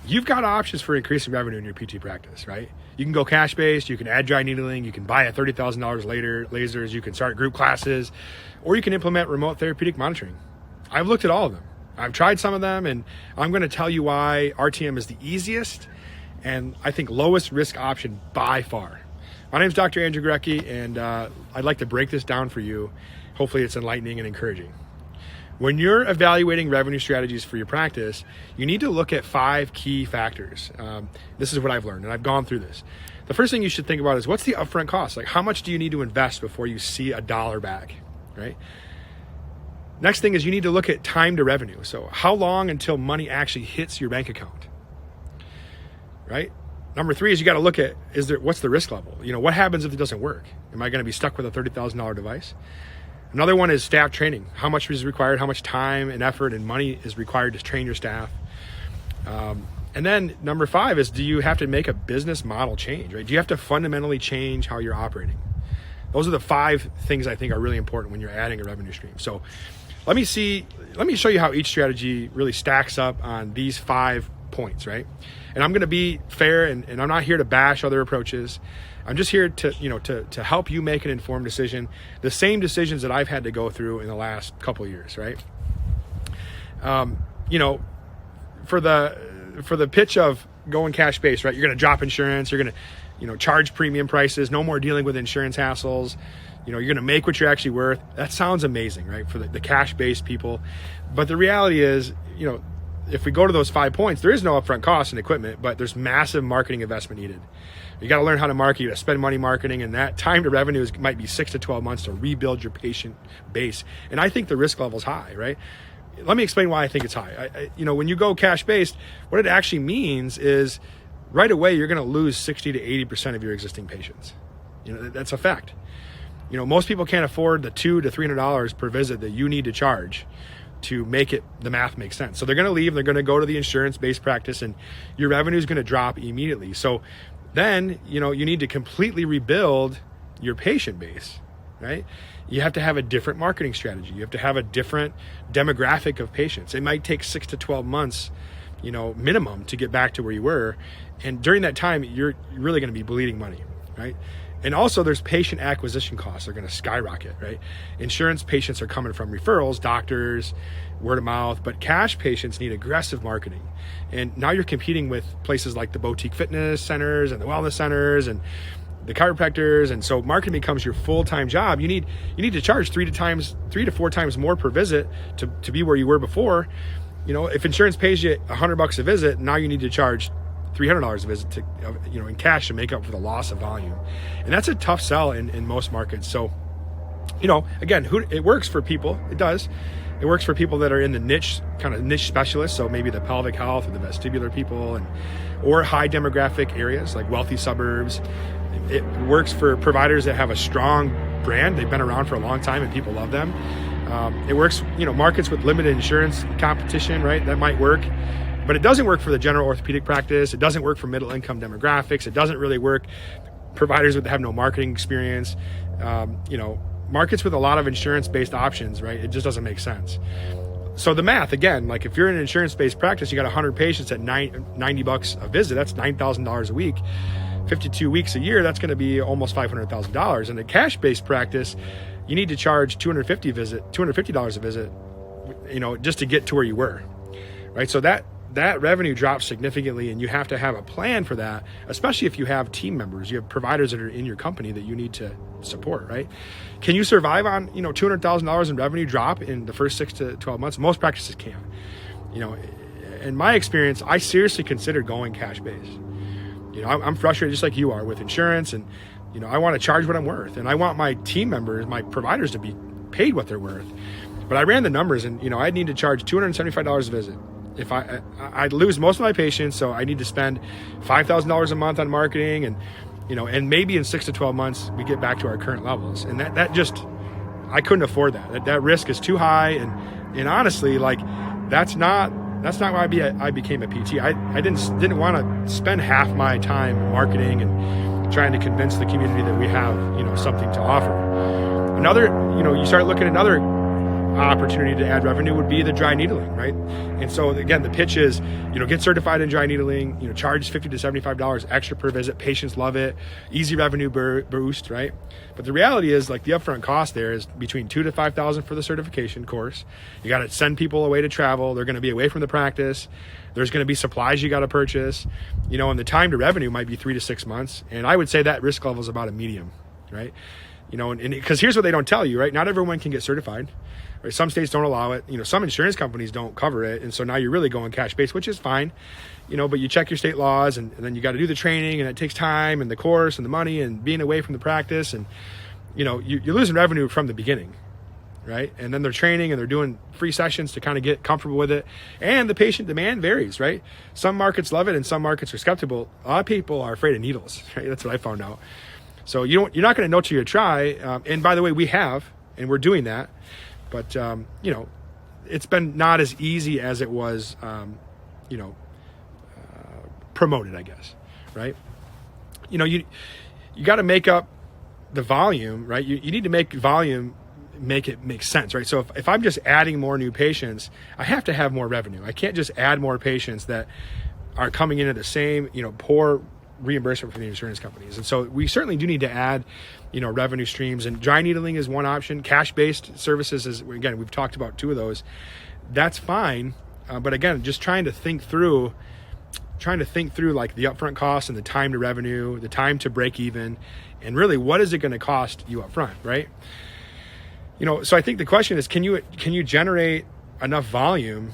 you've got options for increasing revenue in your PT practice, right? You can go cash-based, you can add dry needling, you can buy a $30,000 lasers, you can start group classes, or you can implement remote therapeutic monitoring. I've looked at all of them. I've tried some of them, and I'm going to tell you why RTM is the easiest and I think lowest risk option by far. My name is Dr. Andrew Gorecki, and I'd like to break this down for you. Hopefully it's enlightening and encouraging. When you're evaluating revenue strategies for your practice, you need to look at 5 key factors. This is what I've learned, and I've gone through this. The first thing you should think about is, what's the upfront cost? Like, how much do you need to invest before you see a dollar back, right? Next thing is, you need to look at time to revenue. So how long until money actually hits your bank account, right? Number 3 is, you got to look at, what's the risk level? What happens if it doesn't work? Am I going to be stuck with a $30,000 device? Another one is staff training. How much is required? How much time and effort and money is required to train your staff? And then number 5 is, do you have to make a business model change, right? Do you have to fundamentally change how you're operating? Those are the 5 things I think are really important when you're adding a revenue stream. So let me show you how each strategy really stacks up on these 5 points, right? And I'm going to be fair, and I'm not here to bash other approaches. I'm just here to help you make an informed decision, the same decisions that I've had to go through in the last couple of years, right? For the pitch of going cash based, right? You're going to drop insurance, you're going to charge premium prices, no more dealing with insurance hassles. You're going to make what you're actually worth. That sounds amazing, right? For the cash based people, but the reality is, if we go to those 5 points, there is no upfront cost in equipment, but there's massive marketing investment needed. You got to learn how to market, you got to spend money marketing, and that time to revenue might be 6 to 12 months to rebuild your patient base. And I think the risk level is high, right? Let me explain why I think it's high. When you go cash based, what it actually means is right away, you're going to lose 60 to 80% of your existing patients. That's a fact. Most people can't afford the $200 to $300 per visit that you need to charge to make the math make sense. So they're going to leave, they're going to go to the insurance-based practice, and your revenue is going to drop immediately. So then, you need to completely rebuild your patient base, right? You have to have a different marketing strategy. You have to have a different demographic of patients. It might take 6 to 12 months, minimum to get back to where you were. And during that time, you're really going to be bleeding money, right? And also there's patient acquisition costs. They're going to skyrocket, right? Insurance patients are coming from referrals, doctors, word of mouth, but cash patients need aggressive marketing. And now you're competing with places like the boutique fitness centers and the wellness centers and the chiropractors. And so marketing becomes your full-time job. You need to charge 3 to 4 times more per visit to be where you were before. If insurance pays you $100 a visit, now you need to charge $300 a visit in cash to make up for the loss of volume. And that's a tough sell in most markets. So, again, it works for people. It does. It works for people that are in the niche specialists. So maybe the pelvic health or the vestibular people or high demographic areas like wealthy suburbs. It works for providers that have a strong brand. They've been around for a long time and people love them. It works, markets with limited insurance competition, right? That might work. But it doesn't work for the general orthopedic practice. It doesn't work for middle income demographics. It doesn't really work providers that have no marketing experience. Markets with a lot of insurance-based options, right? It just doesn't make sense. So the math, again, like if you're in an insurance-based practice, you got 100 patients at $90 a visit, that's $9,000 a week. 52 weeks a year, that's going to be almost $500,000. In a cash-based practice, you need to charge $250 a visit, just to get to where you were, right? So that revenue drops significantly, and you have to have a plan for that, especially if you have team members, you have providers that are in your company that you need to support, right? Can you survive on, $200,000 in revenue drop in the first 6 to 12 months? Most practices can. In my experience, I seriously considered going cash-based. I'm frustrated just like you are with insurance, and, I want to charge what I'm worth, and I want my team members, my providers to be paid what they're worth. But I ran the numbers, and, I'd need to charge $275 a visit. If I'd lose most of my patients, so I need to spend $5,000 a month on marketing, and and maybe in 6 to 12 months we get back to our current levels, and that just, I couldn't afford that. That risk is too high, and honestly, like that's not why I became a PT. I didn't want to spend half my time marketing and trying to convince the community that we have something to offer. You start looking at other opportunity to add revenue would be the dry needling, right? And so again, the pitch is, get certified in dry needling, charge $50 to $75 extra per visit. Patients love it. Easy revenue boost, right? But the reality is, like, the upfront cost there is between $2,000 to $5,000 for the certification course. You got to send people away to travel. They're going to be away from the practice. There's going to be supplies you got to purchase, and the time to revenue might be 3 to 6 months. And I would say that risk level is about a medium, right? And because here's what they don't tell you, right? Not everyone can get certified, right? Some states don't allow it. Some insurance companies don't cover it. And so now you're really going cash based, which is fine, but you check your state laws, and then you got to do the training, and it takes time and the course and the money and being away from the practice. And, you're losing revenue from the beginning, right? And then they're training and they're doing free sessions to kind of get comfortable with it. And the patient demand varies, right? Some markets love it and some markets are skeptical. A lot of people are afraid of needles, right? That's what I found out. So you're not going to know till you try. And by the way, we have, and we're doing that. But, it's been not as easy as it was, promoted, I guess, right? You got to make up the volume, right? You need to make volume make it make sense, right? So if I'm just adding more new patients, I have to have more revenue. I can't just add more patients that are coming in at the same, poor reimbursement from the insurance companies. And so we certainly do need to add, revenue streams, and dry needling is one option. Cash-based services is, again, we've talked about 2 of those. That's fine. But again, just trying to think through like the upfront costs and the time to revenue, the time to break even, and really what is it going to cost you upfront, right? So I think the question is, can you generate enough volume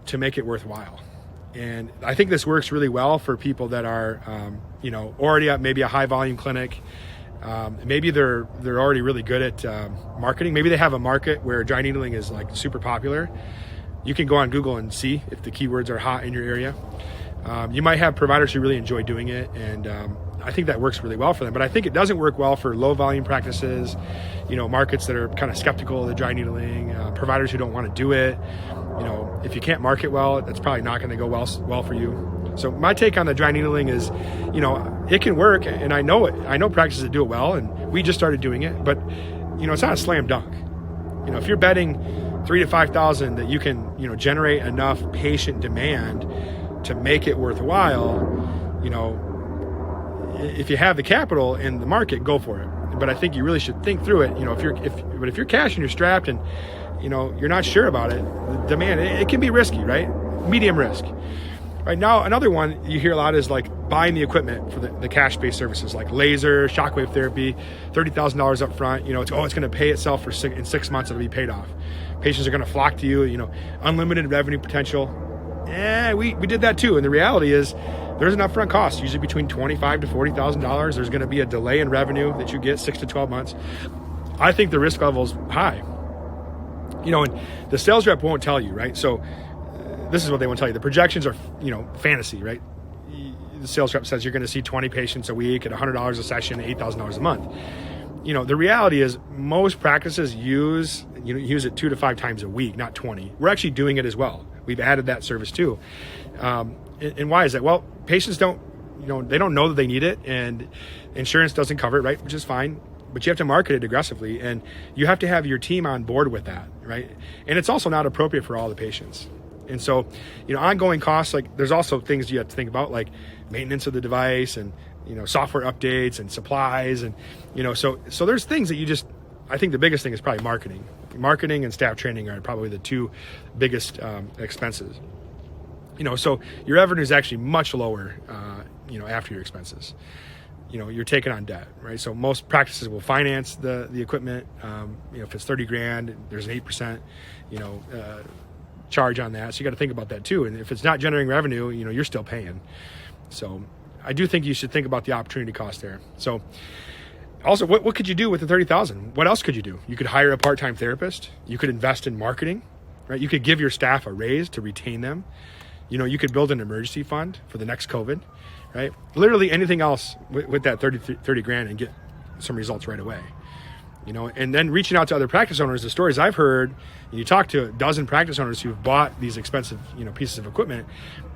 to make it worthwhile? And I think this works really well for people that are, already at maybe a high volume clinic. Maybe they're already really good at marketing. Maybe they have a market where dry needling is like super popular. You can go on Google and see if the keywords are hot in your area. You might have providers who really enjoy doing it, and I think that works really well for them. But I think it doesn't work well for low volume practices, markets that are kind of skeptical of the dry needling, providers who don't want to do it. If you can't market well, that's probably not going to go well for you. So my take on the dry needling is, it can work, and I know it. I know practices that do it well, and we just started doing it. But it's not a slam dunk. If you're betting $3,000 to $5,000 that you can generate enough patient demand to make it worthwhile, if you have the capital and the market, go for it. But I think you really should think through it. If you're cash and you're strapped and you're not sure about it, the demand, it can be risky, right? Medium risk. Right now, another one you hear a lot is like buying the equipment for the cash-based services like laser, Shockwave therapy, $30,000 up front. It's going to pay itself in 6 months. It'll be paid off. Patients are going to flock to you. Unlimited revenue potential. We did that too. And the reality is, there's an upfront cost, usually between $25,000 to $40,000. There's going to be a delay in revenue that you get 6 to 12 months. I think the risk level is high. And the sales rep won't tell you, right? So this is what they won't tell you. The projections are, fantasy, right? The sales rep says you're going to see 20 patients a week at $100 a session, $8,000 a month. The reality is most practices use it 2 to 5 times a week, not 20. We're actually doing it as well. We've added that service too. And why is that? Well, patients don't know that they need it, and insurance doesn't cover it, right? Which is fine. But you have to market it aggressively, and you have to have your team on board with that, right? And it's also not appropriate for all the patients. And so, ongoing costs, like there's also things you have to think about, like maintenance of the device and, software updates and supplies. And, so there's things that I think the biggest thing is probably marketing. Marketing and staff training are probably the 2 biggest expenses. So your revenue is actually much lower, after your expenses. You're taking on debt, right? So most practices will finance the equipment. If it's $30,000, there's an 8%, charge on that. So you got to think about that too. And if it's not generating revenue, you're still paying. So I do think you should think about the opportunity cost there. So also, what could you do with the $30,000? What else could you do? You could hire a part-time therapist. You could invest in marketing, right? You could give your staff a raise to retain them. You could build an emergency fund for the next COVID, right? Literally anything else with that $30,000 and get some results right away. And then reaching out to other practice owners. The stories I've heard, you talk to a dozen practice owners who've bought these expensive, pieces of equipment,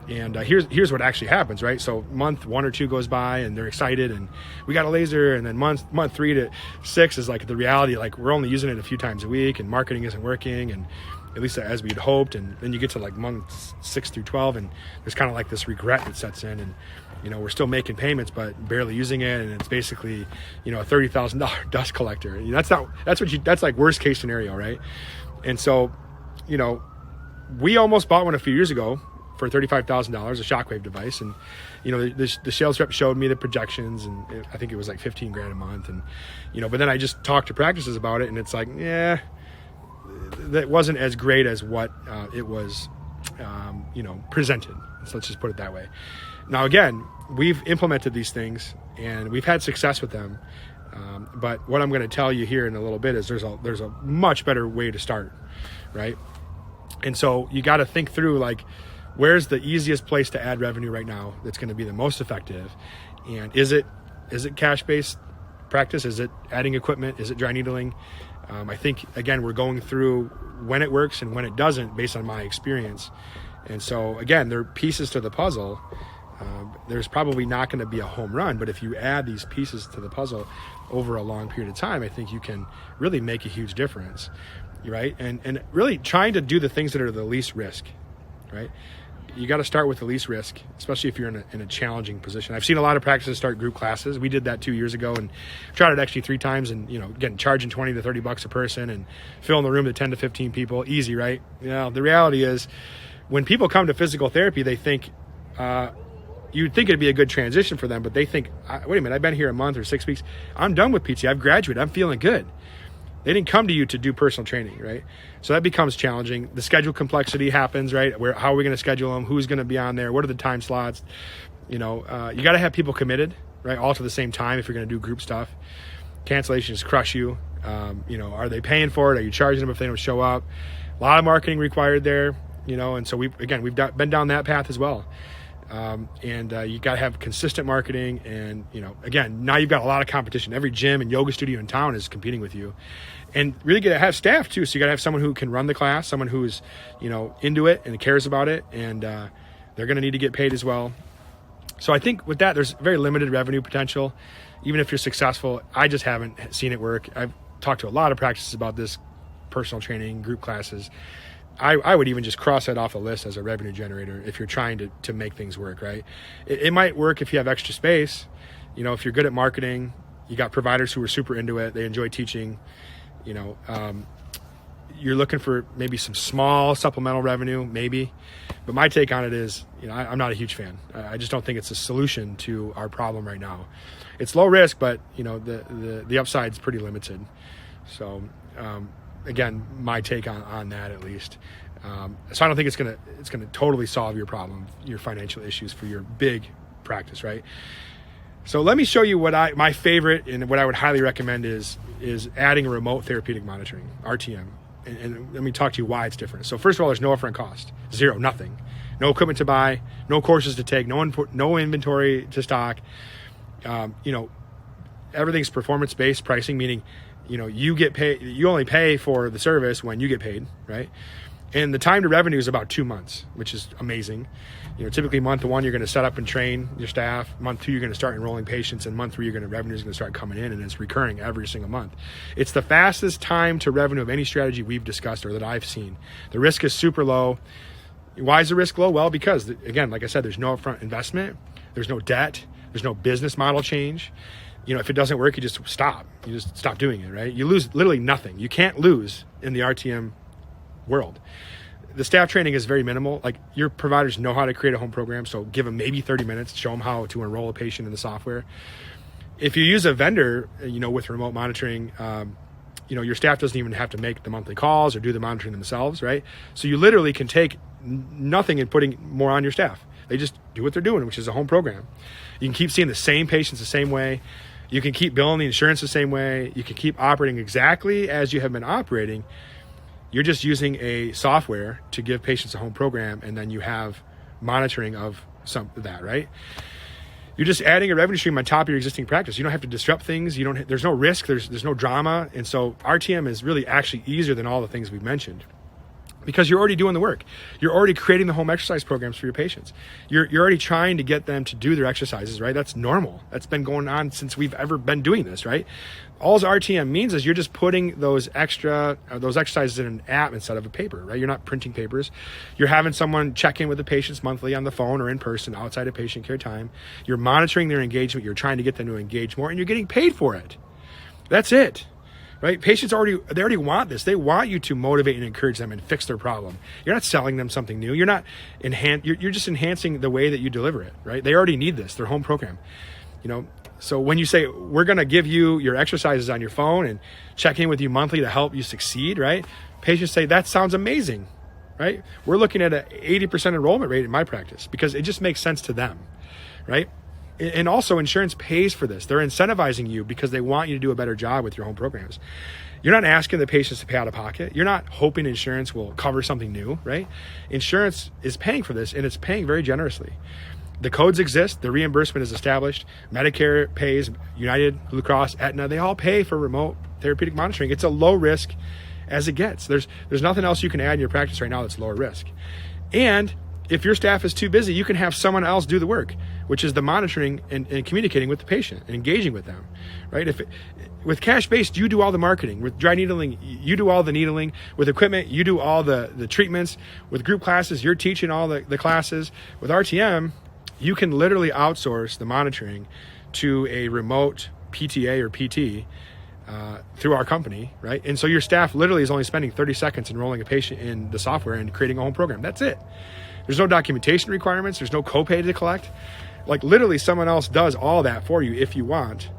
And here's what actually happens, right? So month 1 or 2 goes by and they're excited and we got a laser, and then month 3 to 6 is like the reality, like we're only using it a few times a week and marketing isn't working, and at least as we'd hoped. And then you get to like months 6 through 12 and there's kind of like this regret that sets in, and we're still making payments but barely using it, and it's basically a $30,000 dust collector. That's like worst case scenario, right? And so we almost bought one a few years ago for $35,000, a Shockwave device. And, the sales rep showed me the projections, and I think it was like $15,000 a month. And, but then I just talked to practices about it, and it's like, yeah, that wasn't as great as what it was, presented. So let's just put it that way. Now, again, we've implemented these things and we've had success with them. But what I'm going to tell you here in a little bit is there's a much better way to start, right? And so you got to think through, like, where's the easiest place to add revenue right now that's going to be the most effective? And is it cash-based practice? Is it adding equipment? Is it dry needling? I think, again, we're going through when it works and when it doesn't based on my experience. And so, again, there are pieces to the puzzle. There's probably not going to be a home run, but if you add these pieces to the puzzle over a long period of time, I think you can really make a huge difference, right? And really trying to do the things that are the least risk, right? You got to start with the least risk, especially if you're in a challenging position. I've seen a lot of practices start group classes. We did that 2 years ago and tried it actually 3 times, and again, charging $20 to $30 a person and filling the room to 10 to 15 people, easy, right? The reality is, when people come to physical therapy, they think you'd think it'd be a good transition for them, but they think, wait a minute, I've been here a month or 6 weeks. I'm done with PT. I've graduated. I'm feeling good. They didn't come to you to do personal training, right? So that becomes challenging. The schedule complexity happens, right? How are we going to schedule them? Who's going to be on there? What are the time slots? You got to have people committed, right? All to the same time if you're going to do group stuff. Cancellations crush you. Are they paying for it? Are you charging them if they don't show up? A lot of marketing required there, and so we've been down that path as well. You got to have consistent marketing, and again, now you've got a lot of competition. Every gym and yoga studio in town is competing with you, and really got to have staff too. So you got to have someone who can run the class, someone who's into it and cares about it, and they're going to need to get paid as well. So I think with that, there's very limited revenue potential, even if you're successful. I just haven't seen it work. I've talked to a lot of practices about this, personal training, group classes. I would even just cross that off the list as a revenue generator if you're trying to make things work, right? It might work if you have extra space. If you're good at marketing, you got providers who are super into it, they enjoy teaching, you're looking for maybe some small supplemental revenue, maybe. But my take on it is, I'm not a huge fan. I just don't think it's a solution to our problem right now. It's low risk, but the upside's pretty limited. So, again, my take on that, at least. So I don't think it's gonna totally solve your problem, your financial issues for your big practice, right? So let me show you my favorite and what I would highly recommend is adding a remote therapeutic monitoring, RTM. And let me talk to you why it's different. So first of all, there's no upfront cost, zero, nothing, no equipment to buy, no courses to take, no inventory to stock. Everything's performance-based pricing, meaning you get paid. You only pay for the service when you get paid, right? And the time to revenue is about 2 months, which is amazing. Typically month 1 you're going to set up and train your staff. Month 2 you're going to start enrolling patients, and month 3 revenue is going to start coming in, and it's recurring every single month. It's the fastest time to revenue of any strategy we've discussed or that I've seen. The risk is super low. Why is the risk low? Well, because again, like I said, there's no upfront investment, there's no debt, there's no business model change. If it doesn't work, you just stop. You just stop doing it, right? You lose literally nothing. You can't lose in the RTM world. The staff training is very minimal. Like, your providers know how to create a home program, so give them maybe 30 minutes, show them how to enroll a patient in the software. If you use a vendor, with remote monitoring, your staff doesn't even have to make the monthly calls or do the monitoring themselves, right? So you literally can take nothing and putting more on your staff. They just do what they're doing, which is a home program. You can keep seeing the same patients the same way. You can keep billing the insurance the same way. You can keep operating exactly as you have been operating. You're just using a software to give patients a home program, and then you have monitoring of some of that, right? You're just adding a revenue stream on top of your existing practice. You don't have to disrupt things. There's no risk. There's no drama. And so RTM is really actually easier than all the things we've mentioned. because you're already doing the work. You're already creating the home exercise programs for your patients. You're already trying to get them to do their exercises, right? That's normal. That's been going on since we've ever been doing this, right? All RTM means is you're just putting those exercises in an app instead of a paper, right? You're not printing papers. You're having someone check in with the patients monthly on the phone or in person outside of patient care time. You're monitoring their engagement. You're trying to get them to engage more, and you're getting paid for it. That's it. Right? Patients already want this. They want you to motivate and encourage them and fix their problem. You're not selling them something new. You're just enhancing the way that you deliver it, right? They already need this, their home program. So when you say we're going to give you your exercises on your phone and check in with you monthly to help you succeed, right? Patients say that sounds amazing, right? We're looking at an 80% enrollment rate in my practice because it just makes sense to them, right? And also insurance pays for this. They're incentivizing you because they want you to do a better job with your home programs. You're not asking the patients to pay out of pocket. You're not hoping insurance will cover something new, right? Insurance is paying for this, and it's paying very generously. The codes exist. The reimbursement is established. Medicare pays. United, Blue Cross, Aetna, they all pay for remote therapeutic monitoring. It's a low risk as it gets. There's nothing else you can add in your practice right now that's lower risk. And if your staff is too busy, you can have someone else do the work, which is the monitoring and communicating with the patient and engaging with them, right? With cash-based, you do all the marketing. With dry needling, you do all the needling. With equipment, you do all the treatments. With group classes, you're teaching all the classes. With RTM, you can literally outsource the monitoring to a remote PTA or PT through our company, right? And so your staff literally is only spending 30 seconds enrolling a patient in the software and creating a home program. That's it. There's no documentation requirements. There's no copay to collect. Like literally someone else does all that for you if you want,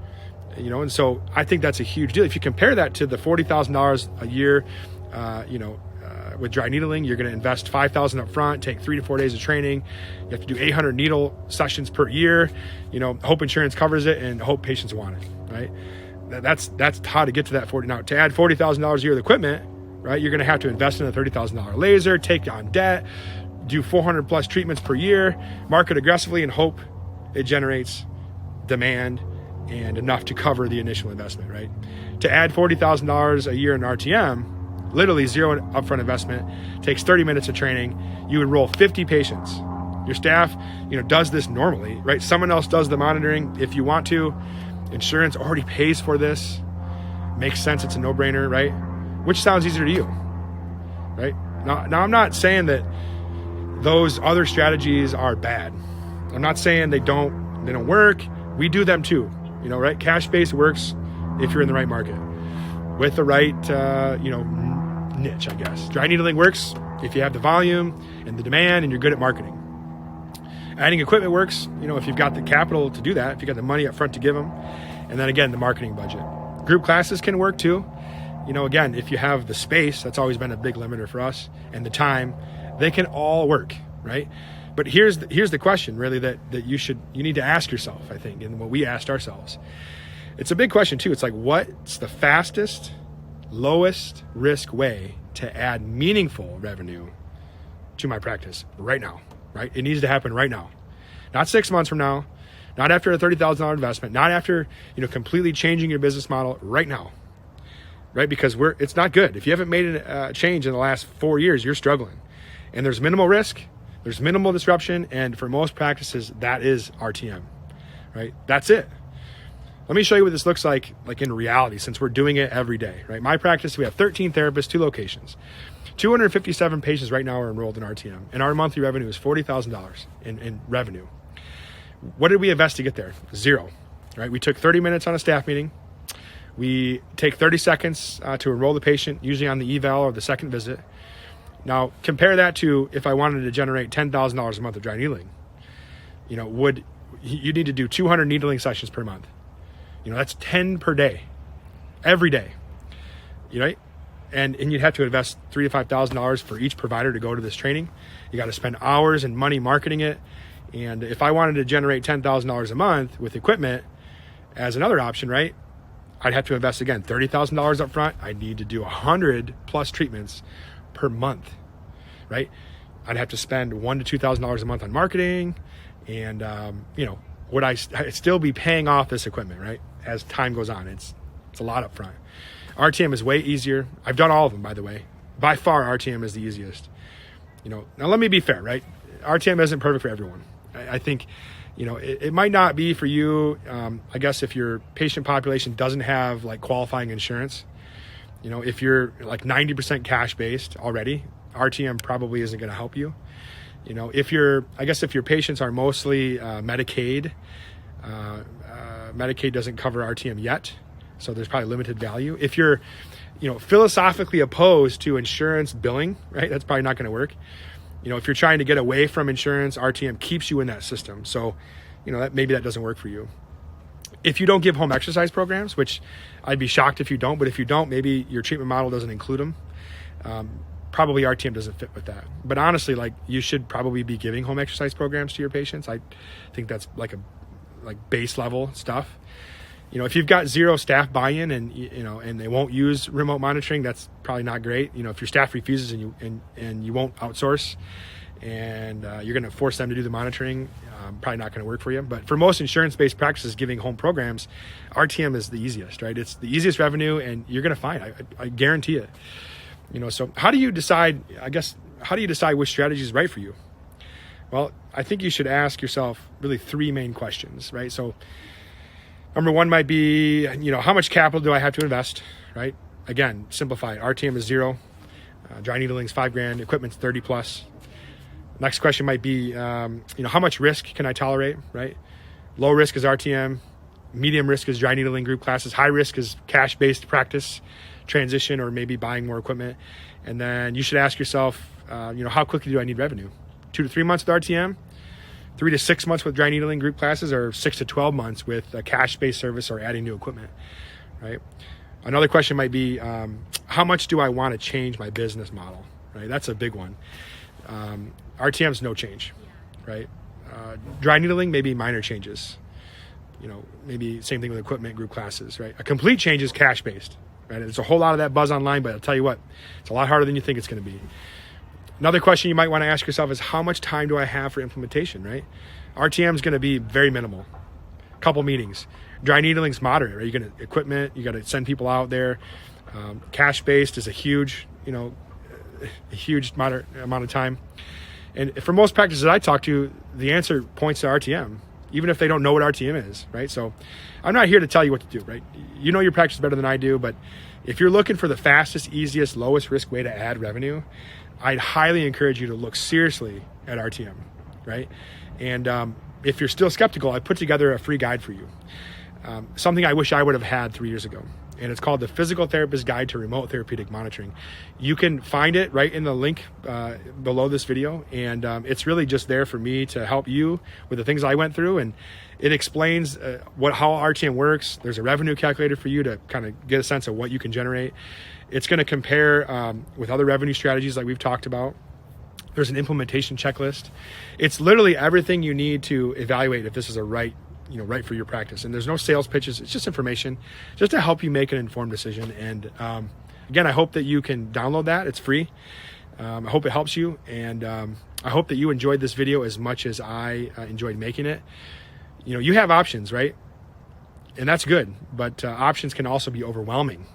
and so I think that's a huge deal. If you compare that to the $40,000 a year, with dry needling, you're going to invest $5,000 up front, take 3 to 4 days of training. You have to do 800 needle sessions per year. Hope insurance covers it and hope patients want it, right? That's how to get to that 40. Now to add $40,000 a year of equipment, right? You're going to have to invest in a $30,000 laser, take on debt, do 400 plus treatments per year, market aggressively, and hope it generates demand and enough to cover the initial investment, right? To add $40,000 a year in RTM, literally zero upfront investment, takes 30 minutes of training. You enroll 50 patients. Your staff, does this normally, right? Someone else does the monitoring if you want to. Insurance already pays for this. Makes sense. It's a no-brainer, right? Which sounds easier to you, right? Now I'm not saying that those other strategies are bad. I'm not saying they don't work. We do them too, right? Cash-based works if you're in the right market with the right, niche, I guess. Dry needling works if you have the volume and the demand and you're good at marketing. Adding equipment works, if you've got the capital to do that, if you got the money up front to give them, and then again, the marketing budget. Group classes can work too. Again, if you have the space, that's always been a big limiter for us, and the time, they can all work, right? But here's the question really that you need to ask yourself, I think, and what we asked ourselves. It's a big question too. It's like, what's the fastest, lowest risk way to add meaningful revenue to my practice right now, right? It needs to happen right now, not 6 months from now, not after a $30,000 investment, not after, completely changing your business model right now, right? Because it's not good. If you haven't made a change in the last 4 years, you're struggling. And there's minimal risk, there's minimal disruption, and for most practices, that is RTM, right? That's it. Let me show you what this looks like in reality, since we're doing it every day, right? My practice, we have 13 therapists, 2 locations. 257 patients right now are enrolled in RTM, and our monthly revenue is $40,000 in revenue. What did we invest to get there? 0, right? We took 30 minutes on a staff meeting. We take 30 seconds to enroll the patient, usually on the eval or the second visit. Now, compare that to if I wanted to generate $10,000 a month of dry needling. You need to do 200 needling sessions per month. That's 10 per day, every day, right? And you'd have to invest $3,000 to $5,000 for each provider to go to this training. You got to spend hours and money marketing it. And if I wanted to generate $10,000 a month with equipment as another option, right? I'd have to invest again $30,000 up front. I'd need to do 100 plus treatments per month, right? I'd have to spend $1,000 to $2,000 a month on marketing, and would I still be paying off this equipment, right? As time goes on, it's a lot up front. RTM is way easier. I've done all of them, by the way. by far RTM is the easiest. Now let me be fair, right? RTM isn't perfect for everyone. I think, it might not be for you. I guess if your patient population doesn't have like qualifying insurance, if you're like 90% cash based already, RTM probably isn't going to help you. If your patients are mostly Medicaid, Medicaid doesn't cover RTM yet, so there's probably limited value. If you're, philosophically opposed to insurance billing, right, that's probably not going to work. If you're trying to get away from insurance, RTM keeps you in that system. So, maybe that doesn't work for you. If you don't give home exercise programs, which I'd be shocked if you don't, but if you don't, maybe your treatment model doesn't include them. Probably RTM doesn't fit with that. But honestly, like, you should probably be giving home exercise programs to your patients. I think that's like base level stuff. If you've got zero staff buy-in and they won't use remote monitoring, that's probably not great. If your staff refuses and you won't outsource and you're going to force them to do the monitoring, probably not going to work for you. But for most insurance-based practices giving home programs, RTM is the easiest, right? It's the easiest revenue, and you're going to find, I guarantee it. So how do you decide which strategy is right for you? Well, I think you should ask yourself really three main questions, right? So number one might be, how much capital do I have to invest, right? Again, simplify it. RTM is $0. Dry needling is $5,000. Equipment's 30 plus. Next question might be, how much risk can I tolerate, right? Low risk is RTM. Medium risk is dry needling group classes. High risk is cash-based practice transition, or maybe buying more equipment. And then you should ask yourself, how quickly do I need revenue? 2 to 3 months with RTM, 3 to 6 months with dry needling group classes, or 6 to 12 months with a cash-based service or adding new equipment, right? Another question might be, how much do I want to change my business model, right? That's a big one. RTM's no change, right? Dry needling, maybe minor changes. Maybe same thing with equipment, group classes, right? A complete change is cash-based, right? There's a whole lot of that buzz online, but I'll tell you what, it's a lot harder than you think it's going to be. Another question you might want to ask yourself is, how much time do I have for implementation, right? RTM is going to be very minimal. A couple meetings. Dry needling's moderate, right? You're going to equipment, you got to send people out there. Cash-based is a huge moderate amount of time. And for most practices I talk to, the answer points to RTM, even if they don't know what RTM is, right? So I'm not here to tell you what to do, right? You know your practice better than I do, but if you're looking for the fastest, easiest, lowest risk way to add revenue, I'd highly encourage you to look seriously at RTM, right? And if you're still skeptical, I put together a free guide for you. Something I wish I would have had 3 years ago. And it's called the Physical Therapist Guide to Remote Therapeutic Monitoring. You can find it right in the link below this video. And it's really just there for me to help you with the things I went through. And it explains how RTM works. There's a revenue calculator for you to kind of get a sense of what you can generate. It's going to compare with other revenue strategies like we've talked about. There's an implementation checklist. It's literally everything you need to evaluate if this is a right for your practice. And there's no sales pitches. It's just information just to help you make an informed decision. And again, I hope that you can download that. It's free. I hope it helps you. And I hope that you enjoyed this video as much as I enjoyed making it. You have options, right? And that's good, but options can also be overwhelming.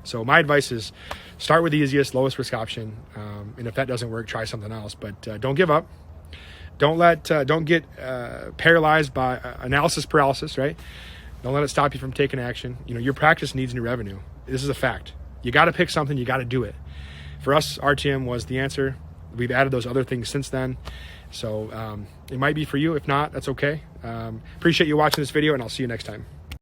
So my advice is start with the easiest, lowest risk option. And if that doesn't work, try something else, but don't give up. Don't get paralyzed by analysis paralysis, right? Don't let it stop you from taking action. Your practice needs new revenue. This is a fact. You got to pick something. You got to do it. For us, RTM was the answer. We've added those other things since then. So it might be for you. If not, that's okay. Appreciate you watching this video, and I'll see you next time.